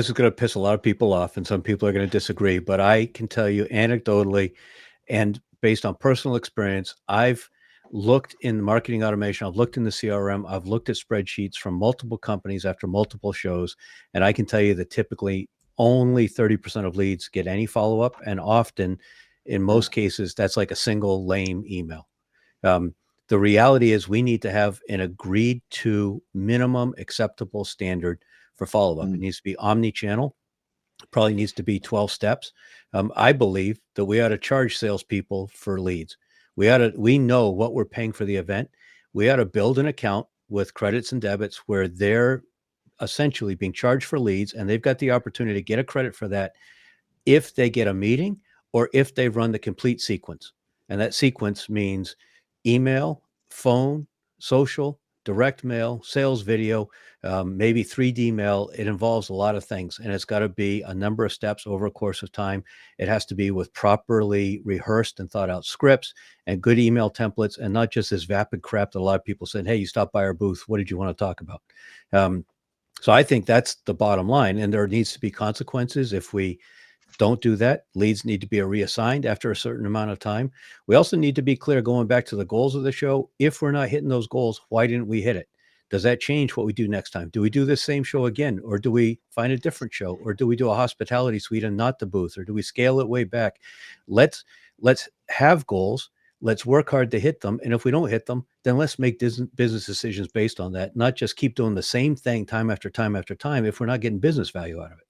This is going to piss a lot of people off, and some people are going to disagree, but I can tell you anecdotally and based on personal experience, I've looked in marketing automation, I've looked in the CRM, I've looked at spreadsheets from multiple companies after multiple shows, and I can tell you that typically only 30% of leads get any follow-up, and often, in Yeah. most cases, that's like a single lame email. Um, the reality is we need to have an agreed to minimum acceptable standard for follow-up. It Mm. needs to be omni-channel, probably needs to be 12 steps. I believe that we ought to charge salespeople for leads. We know what we're paying for the event. We ought to build an account with credits and debits where they're essentially being charged for leads and they've got the opportunity to get a credit for that if they get a meeting or if they run the complete sequence. And that sequence means email, phone, social, direct mail, sales video, maybe 3D mail. It involves a lot of things, and it's got to be a number of steps over a course of time. It has to be with properly rehearsed and thought out scripts and good email templates, and not just this vapid crap that a lot of people said, hey, you stopped by our booth. What did you want to talk about? So I think that's the bottom line, and there needs to be consequences if we don't do that. Leads need to be reassigned after a certain amount of time. We also need to be clear, going back to the goals of the show. If we're not hitting those goals, why didn't we hit it? Does that change what we do next time? Do we do this same show again, or do we find a different show, or do we do a hospitality suite and not the booth, or do we scale it way back? Let's have goals. Let's work hard to hit them. And if we don't hit them, then let's make business decisions based on that, not just keep doing the same thing time after time after time if we're not getting business value out of it.